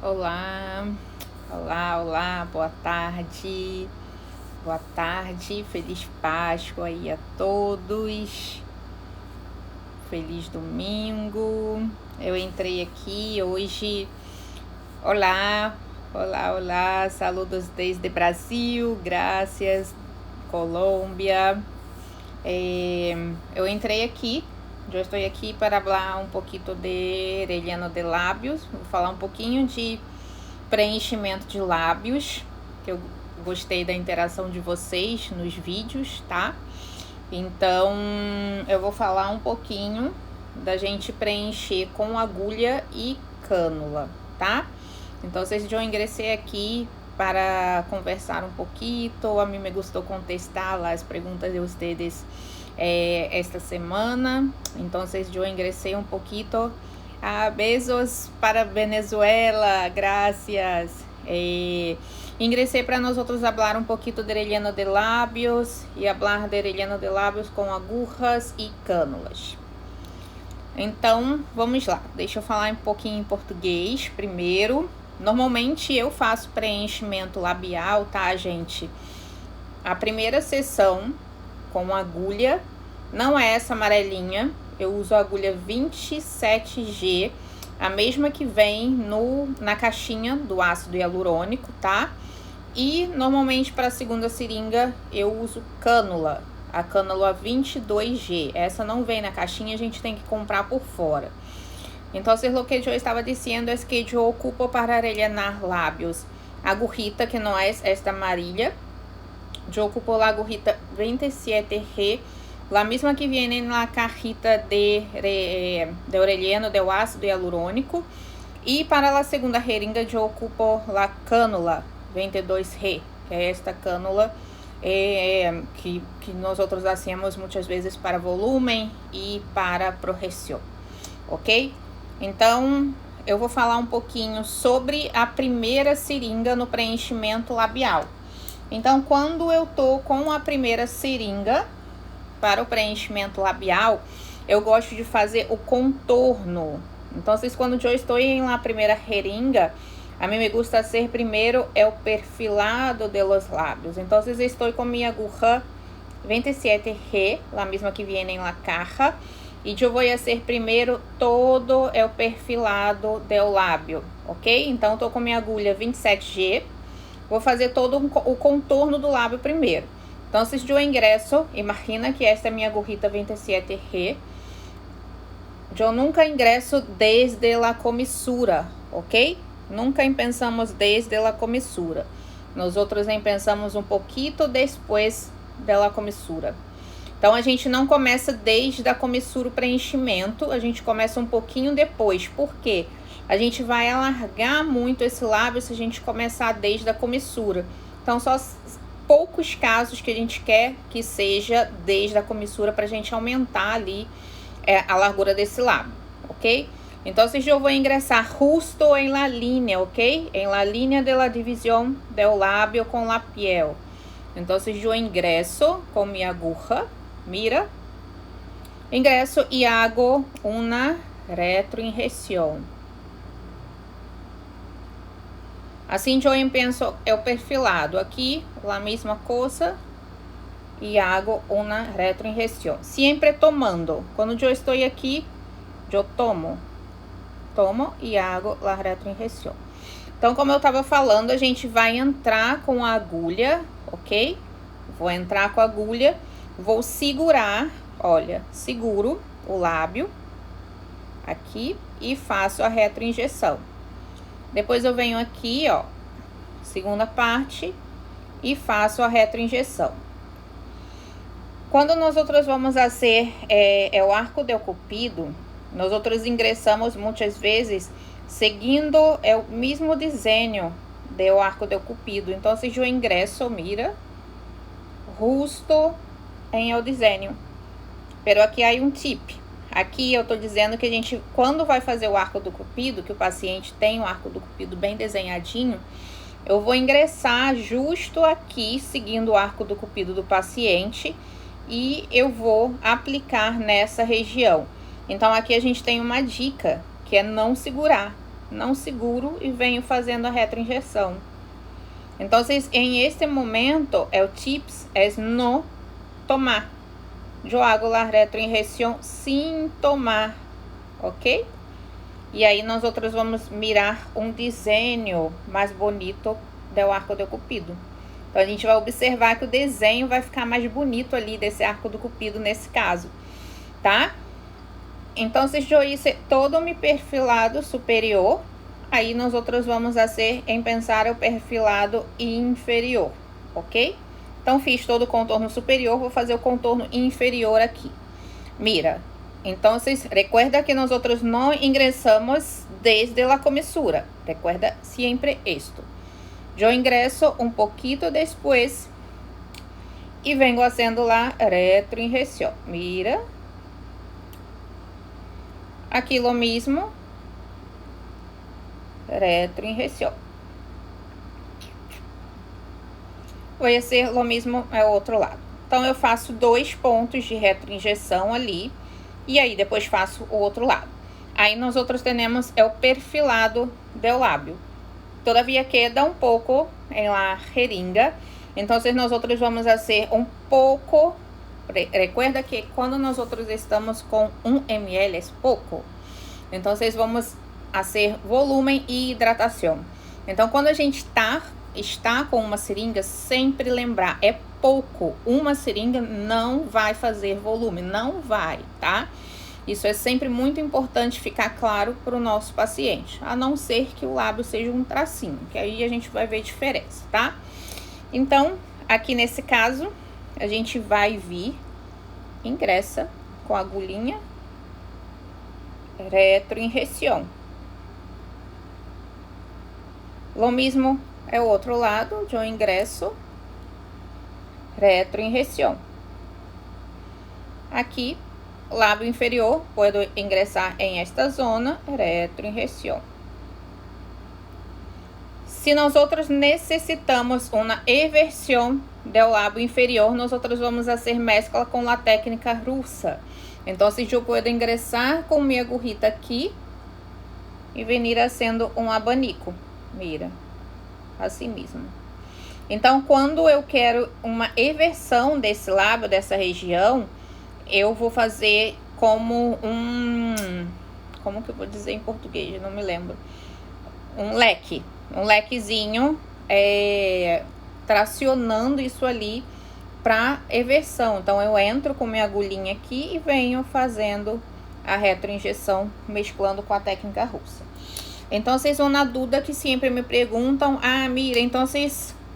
Olá, olá, boa tarde, feliz Páscoa aí a todos, feliz domingo. Eu entrei aqui hoje, olá, saludos desde Brasil, graças, Colômbia. Eu entrei aqui, eu estou aqui para falar um pouquinho de relleno de lábios, vou falar um pouquinho de preenchimento de lábios, que eu gostei da interação de vocês nos vídeos, tá? Então, eu vou falar um pouquinho da gente preencher com agulha e cânula, tá? Então, vocês vão ingressar aqui para conversar um pouquinho. A mim me gostou contestar as perguntas de vocês esta semana. Então, vocês vão ingressar um pouquinho. Besos para Venezuela, gracias. Ingressei para nós outros falar um pouquinho de relleno de lábios e falar de relleno de lábios com agujas e cânulas. Então, vamos lá. Deixa eu falar um pouquinho em português primeiro. Normalmente eu faço preenchimento labial, tá, gente? A primeira sessão com agulha, não é essa amarelinha, eu uso a agulha 27G, a mesma que vem na caixinha do ácido hialurônico, tá? E normalmente para a segunda seringa eu uso cânula, a cânula 22G. Essa não vem na caixinha, a gente tem que comprar por fora. Então, lo que eu estava dizendo é que eu ocupo para rellenar lábios a agujita, que não é esta amarilla. Eu ocupo a agujita 27G, a mesma que vem na cajita de relleno de ácido hialurônico. E para a segunda jeringa eu ocupo a cânula 22G, que é esta cânula que nós outros hacemos muitas vezes para volume e para projeção, ok? Então, eu vou falar um pouquinho sobre a primeira seringa no preenchimento labial. Então, quando eu tô com a primeira seringa para o preenchimento labial, eu gosto de fazer o contorno. Então, quando eu estou em la primeira jeringa, a mim me gusta ser primeiro o perfilado de los lábios. Então, eu estou com minha aguja 27G, a mesma que vem na caja, e eu vou fazer primeiro todo o perfilado do lábio, ok? Então, estou com minha agulha 27G, vou fazer todo o contorno do lábio primeiro. Então, eu ingresso, imagina que esta é minha agujita 27G, eu nunca ingresso desde a comissura, ok? Nunca pensamos desde a comissura. Nós outros pensamos um pouquinho depois da comissura. Então, a gente não começa desde a comissura o preenchimento, a gente começa um pouquinho depois. Por quê? A gente vai alargar muito esse lábio se a gente começar desde a comissura. Então, só poucos casos que a gente quer que seja desde a comissura para a gente aumentar ali a largura desse lábio, ok? Então, eu vou ingressar justo em la línea, ok? Em la línea de la división del labio con la piel. Então, eu ingresso com minha aguja, mira, ingresso e hago uma retroinjeção. Assim, eu penso o perfilado aqui, a mesma coisa, e hago uma retroinjeção. Sempre tomando. Quando eu estou aqui, eu tomo e hago a retroinjeção. Então, como eu estava falando, a gente vai entrar com a agulha, ok? Vou entrar com a agulha, vou segurar, olha, seguro o lábio aqui e faço a retroinjeção. Depois eu venho aqui, ó, segunda parte, e faço a retroinjeção. Quando nós outros vamos fazer o arco de cupido, nós outros ingressamos muitas vezes seguindo o mesmo desenho do arco de cupido. Então, se eu ingresso, mira, justo em o desenho. Pero aqui há um tip. Aqui eu tô dizendo que a gente, quando vai fazer o arco do cupido, que o paciente tem o arco do cupido bem desenhadinho, eu vou ingressar justo aqui, seguindo o arco do cupido do paciente, e eu vou aplicar nessa região. Então, aqui a gente tem uma dica, que é não segurar. não seguro e venho fazendo a retroinjeção. Então, em este momento, o tips é não tomar. Eu hago a retroinjeção sem tomar, ok? E aí nós outros vamos mirar um desenho mais bonito do arco do cupido. Então a gente vai observar que o desenho vai ficar mais bonito ali desse arco do cupido nesse caso, tá? Então se eu hice todo o meu perfilado superior, aí nós outros vamos fazer em pensar o perfilado inferior, ok? Então fiz todo o contorno superior, vou fazer o contorno inferior aqui. Mira, então recuerda que nós outros não ingressamos desde a comissura, recuerda sempre isto. Eu ingresso um pouquinho depois e vengo fazendo lá retroinjeção. Mira, aqui lo mesmo, retroinjeção. Vou fazer o mesmo ao outro lado. Então eu faço 2 pontos de retroinjeção ali e aí depois faço o outro lado. Aí nós outros temos o perfilado do lábio. Todavia queda um pouco em la jeringa. Então nós outros vamos fazer um pouco. Recuerda que quando nós outros estamos com 1 ml é pouco. Então vamos fazer volume e hidratação. Então quando a gente está com uma seringa, sempre lembrar, é pouco. Uma seringa não vai fazer volume, não vai, tá? Isso é sempre muito importante ficar claro para o nosso paciente, a não ser que o lábio seja um tracinho, que aí a gente vai ver diferença, tá? Então, aqui nesse caso, a gente vai vir, ingressa com a agulhinha, retroinjeção. Lo mesmo é o outro lado, eu ingresso, retroinjeção. Aqui, lábio inferior, posso ingressar em esta zona, retroinjeção. Se nós outros necessitamos uma inversão do lábio inferior, nós outros vamos fazer mescla com a técnica russa. Então, se eu posso ingressar com minha agulhita aqui e venir fazendo um abanico, mira, assim mesmo. Então, quando eu quero uma inversão desse lábio, dessa região, eu vou fazer como como que eu vou dizer em português? Eu não me lembro. Um lequezinho, tracionando isso ali para inversão. Então, eu entro com minha agulhinha aqui e venho fazendo a retroinjeção, mesclando com a técnica russa. Então, vocês vão na dúvida que sempre me perguntam, mira, então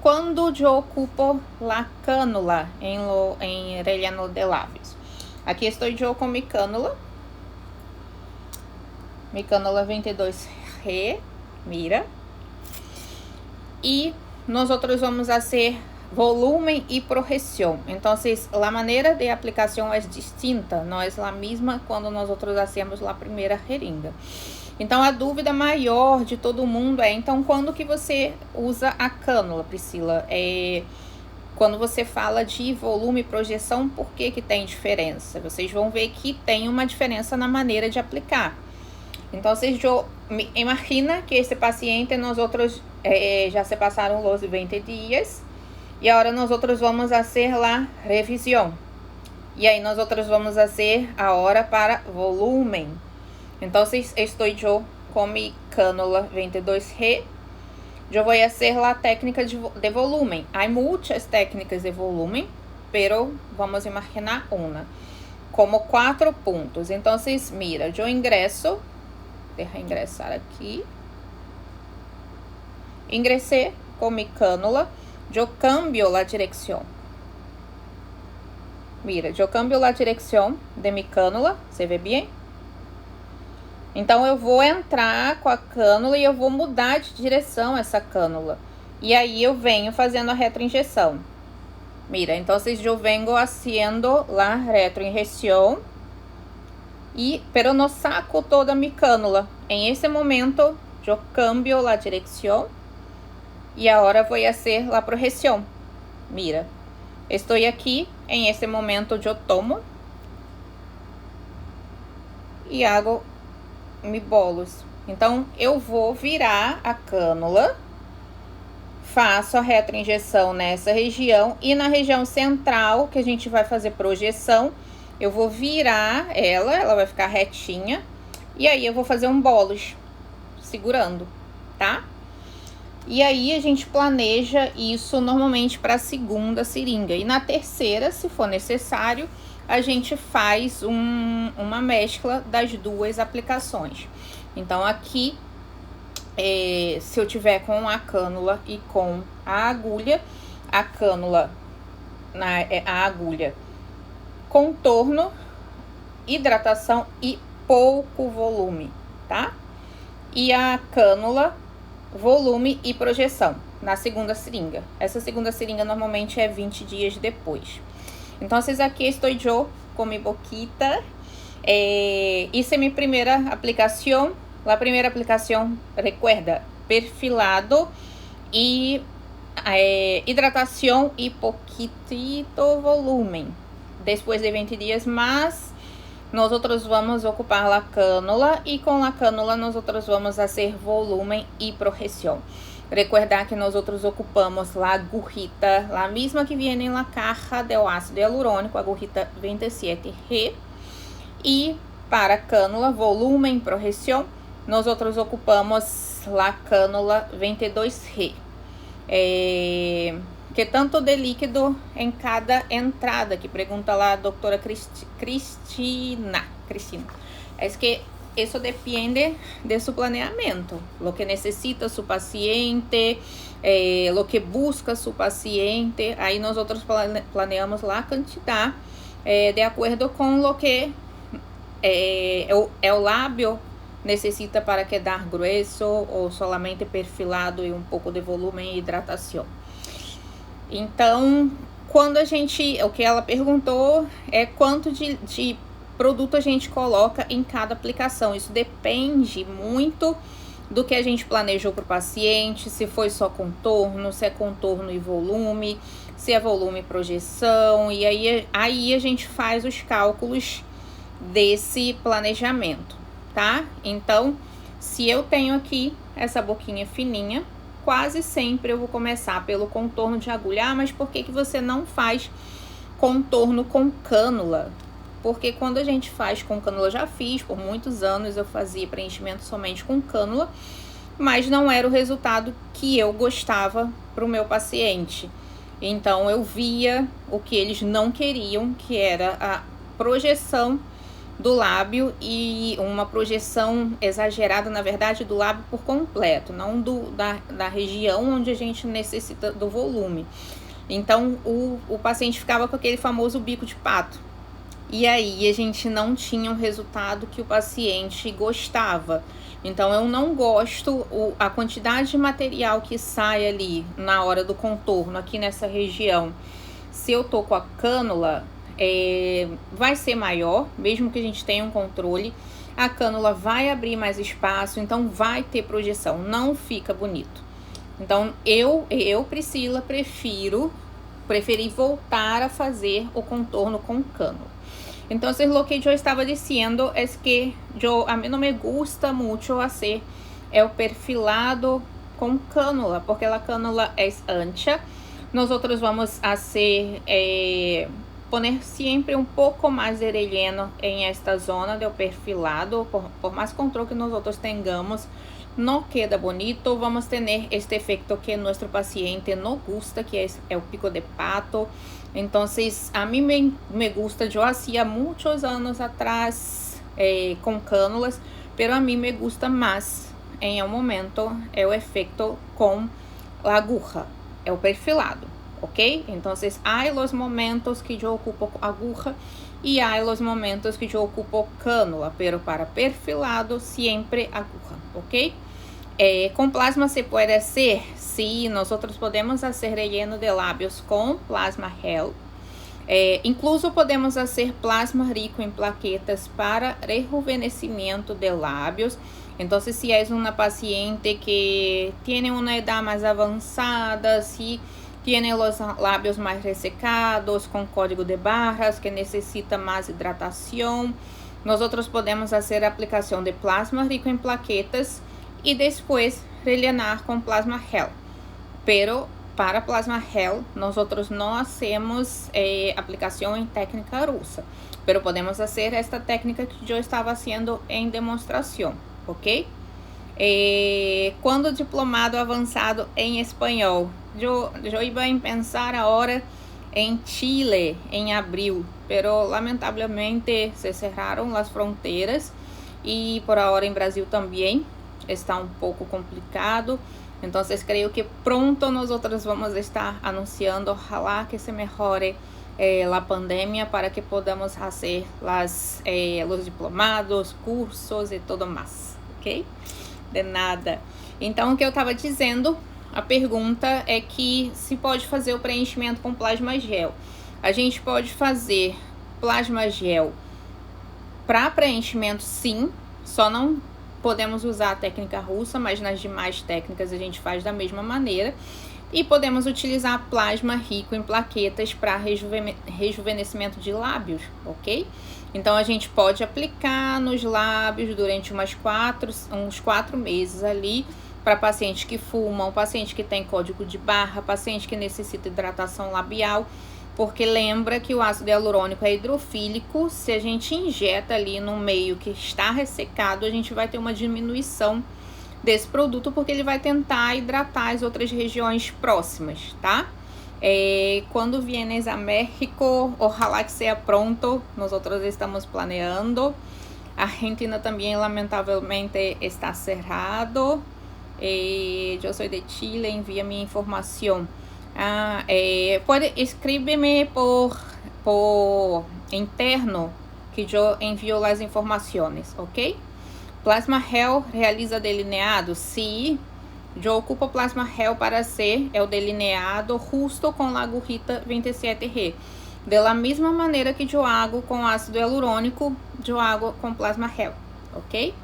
quando eu ocupo a cânula em relleno de lábios? Aqui estou eu com mi cânula 22Re, mira. E nós outros vamos fazer volume e projeção. Então, a maneira de aplicação é distinta, não é a mesma quando nós outros hacemos a primeira jeringa. Então, a dúvida maior de todo mundo é, então, quando que você usa a cânula, Priscila? Quando você fala de volume e projeção, por que tem diferença? Vocês vão ver que tem uma diferença na maneira de aplicar. Então, imagina que esse paciente, nós outros já se passaram os 20 dias e agora nós outros vamos fazer a revisão. E aí, nós outros vamos fazer a hora para volume. Então, estou eu com mi cânula 22Re. Eu vou fazer a técnica de volume. Há muitas técnicas de volume, pero vamos imaginar uma. Como 4 pontos. Então, mira, eu ingresso. Deixa ingressar aqui. Ingressei com mi cânula. Eu cambio a direção. Mira, eu cambio a direção de mi cânula. Você vê bem? Então, eu vou entrar com a cânula e eu vou mudar de direção essa cânula. E aí, eu venho fazendo a retroinjeção. Mira, então, eu vengo haciendo a retroinjeção. Pero no saco toda mi cânula. Em esse momento, eu cambio a direção. E agora vou fazer a projeção. Mira, estou aqui. Em esse momento, eu tomo. E hago mi bolos. Então, eu vou virar a cânula, faço a retroinjeção nessa região e na região central, que a gente vai fazer projeção, eu vou virar ela vai ficar retinha, e aí eu vou fazer um bolos, segurando, tá? E aí a gente planeja isso normalmente para a segunda seringa. E na terceira, se for necessário, a gente faz uma mescla das duas aplicações. Então aqui, se eu tiver com a cânula e com a agulha, a cânula, a agulha, contorno, hidratação e pouco volume, tá? E a cânula, volume e projeção na segunda seringa. Essa segunda seringa normalmente é 20 dias depois. Então, aqui estou eu com mi boquita. Hice mi primera aplicación. La primera aplicación, recuerda, perfilado y hidratación y poquitito volumen. Después de 20 días más, nosotros vamos a ocupar la cánula y con la cánula nosotros vamos a hacer volumen y projeción. Recuerda que nosotros ocupamos la agujita, la misma que viene en la caja de ácido hialurónico, agujita 27G. Y para cánula, volumen y projeción, nosotros ocupamos la cánula 22G. Que tanto de líquido em cada entrada, que pergunta lá a doutora Cristina. Es que isso depende de su planeamento, lo que necesita su paciente, lo que busca su paciente. Aí nós outros planeamos lá a quantidade de acordo com lo que o lábio necessita para quedar grueso ou solamente perfilado e um pouco de volume e hidratação. Então, quando o que ela perguntou é quanto de produto a gente coloca em cada aplicação. Isso depende muito do que a gente planejou para o paciente, se foi só contorno, se é contorno e volume, se é volume e projeção. E aí a gente faz os cálculos desse planejamento, tá? Então, se eu tenho aqui essa boquinha fininha, quase sempre eu vou começar pelo contorno de agulha. Mas por que você não faz contorno com cânula? Porque quando a gente faz com cânula, já fiz por muitos anos, eu fazia preenchimento somente com cânula, mas não era o resultado que eu gostava para o meu paciente. Então eu via o que eles não queriam, que era a projeção do lábio e uma projeção exagerada, na verdade, do lábio por completo, não da região onde a gente necessita do volume. Então, o paciente ficava com aquele famoso bico de pato. E aí, a gente não tinha o resultado que o paciente gostava. Então, eu não gosto, a quantidade de material que sai ali na hora do contorno, aqui nessa região, se eu tô com a cânula, vai ser maior, mesmo que a gente tenha um controle. A cânula vai abrir mais espaço, então vai ter projeção, não fica bonito. Então eu Priscila, preferi voltar a fazer o contorno com cânula. Então, lo que eu estava dizendo é que a mim não me gusta muito fazer o perfilado com cânula, porque a cânula é ancha. Nós vamos fazer poner sempre um pouco mais de relleno em esta zona do perfilado. Por mais controle que nós tenhamos, não queda bonito. Vamos ter este efeito que nosso paciente não gusta, que é o pico de pato. Então, a mim me gusta. Eu fazia muitos anos atrás com cânulas, pero a mim me gusta mais em um momento é o efeito com a aguja, é o perfilado. Ok? Então, há os momentos que eu ocupo aguja e há os momentos que eu ocupo cânula, pero para perfilado, sempre aguja, ok? Com plasma se pode ser? Sim, nós podemos fazer relleno de lábios com plasma gel. Incluso podemos fazer plasma rico em plaquetas para rejuvenescimento de lábios. Então, se é uma paciente que tem uma idade mais avançada, se tiene os lábios mais ressecados, com código de barras, que necessita mais hidratação, Nosotros podemos fazer a aplicação de plasma rico em plaquetas e depois rellenar com plasma gel. Pero para plasma gel, nosotros não hacemos aplicação em técnica russa, pero podemos fazer esta técnica que eu estava fazendo em demonstração, ok? Quando diplomado avançado em espanhol, eu ia em pensar agora em Chile em abril, pero lamentavelmente se cerraram as fronteiras e por agora em Brasil também está um pouco complicado. Então, creio que pronto nós vamos estar anunciando, ojalá que se melhore a pandemia para que podamos fazer os diplomados, cursos e tudo mais, ok? De nada. Então, o que eu estava dizendo, a pergunta é que se pode fazer o preenchimento com plasma gel. A gente pode fazer plasma gel para preenchimento, sim, só não podemos usar a técnica russa, mas nas demais técnicas a gente faz da mesma maneira. E podemos utilizar plasma rico em plaquetas para rejuvenescimento de lábios, ok? Então, a gente pode aplicar nos lábios durante uns 4 meses ali, para pacientes que fumam, paciente que tem código de barra, paciente que necessita hidratação labial, porque lembra que o ácido hialurônico é hidrofílico. Se a gente injeta ali no meio que está ressecado, a gente vai ter uma diminuição desse produto, porque ele vai tentar hidratar as outras regiões próximas, tá? Quando vienes a México, ojalá que seja pronto, nós estamos planeando. A Argentina também, lamentavelmente, está cerrado. Eu sou de Chile, envia minha informação. Pode escrever-me por interno que eu envio as informações, ok? Plasma gel realiza delineado? Sim, eu ocupo plasma gel para ser o delineado justo com a agujita 27R. Da mesma maneira que eu hago com ácido hialurônico, eu hago com plasma gel, ok?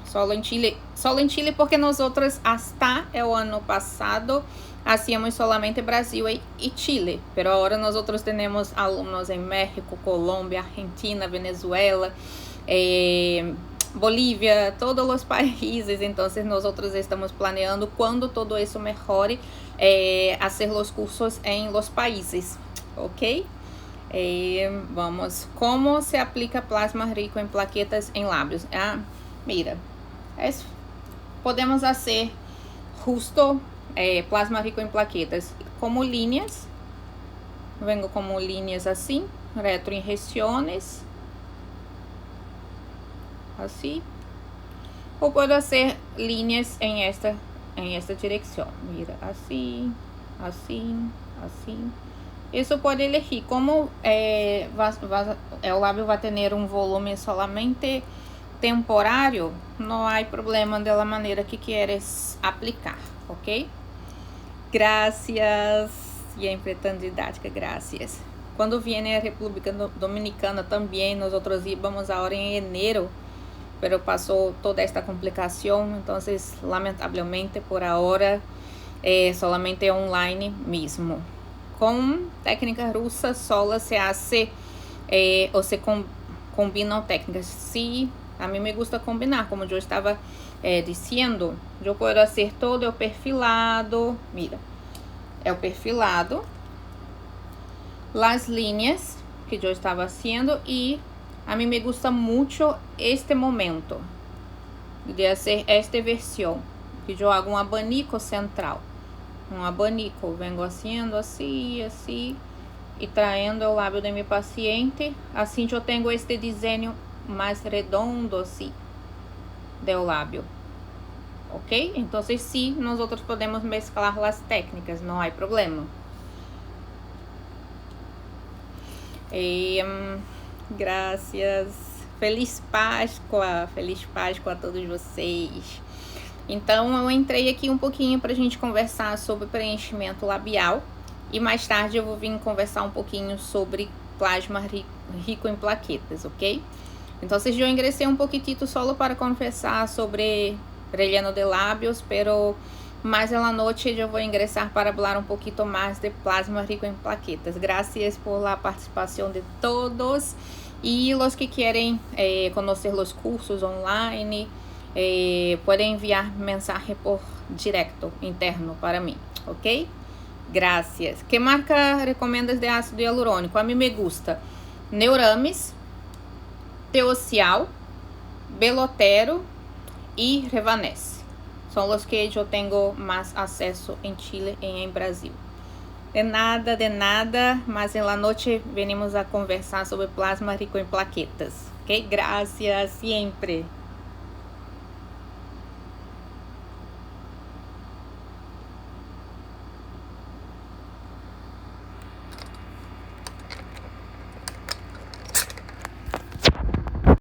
Solo em Chile porque nós hasta o ano passado hacíamos solamente Brasil e Chile, pero agora nós temos alunos em México, Colômbia, Argentina, Venezuela, Bolívia, todos os países. Então nós estamos planeando, quando todo isso melhore, fazer os cursos em los países, ok? Vamos, como se aplica plasma rico em plaquetas em lábios? Mira, podemos fazer justo plasma rico em plaquetas como linhas. Vengo como linhas assim, retroinjeções, assim. Ou pode fazer linhas em esta direção. Mira, assim, assim, assim. Isso pode elegir como o lábio vai ter um volume solamente temporário, não há problema da maneira que queres aplicar, ok? Gracias, sempre tão didática, gracias. Quando viene a República Dominicana também, nós íamos agora em janeiro, pero passou toda esta complicação, então, lamentavelmente, por agora, solamente online mesmo. Com técnica russa, solo se hace ou se combinam técnicas. Se a mim me gusta combinar, como eu estava dizendo, eu posso fazer todo o perfilado. Mira, é o perfilado, as linhas que eu estava fazendo, e a mim me gusta muito este momento de fazer esta versão, que eu hago um abanico central. Um abanico, vengo haciendo assim, assim, e traindo o lábio de meu paciente. Assim eu tenho este desenho mais redondo, assim, do lábio, ok? Então, sim, nós podemos mesclar as técnicas, não há problema. Graças. Feliz Páscoa a todos vocês. Então, eu entrei aqui um pouquinho para a gente conversar sobre preenchimento labial. E mais tarde eu vou vir conversar um pouquinho sobre plasma rico em plaquetas, ok? Então, eu ingressei um pouquitito solo para conversar sobre relleno de lábios, pero mais na noite eu vou ingressar para falar um pouquinho mais de plasma rico em plaquetas. Graças por la participação de todos. Y los que quieren conocer los cursos online, pueden enviar mensaje por directo interno para mí, ¿ok? Gracias. ¿Qué marca recomiendas de ácido hialurónico? A mí me gusta Neuramis, Teocial, Belotero y Revanese. Son los que yo tengo más acceso en Chile y en Brasil. De nada, mas en la noche venimos a conversar sobre plasma rico en plaquetas. Ok? Gracias, siempre.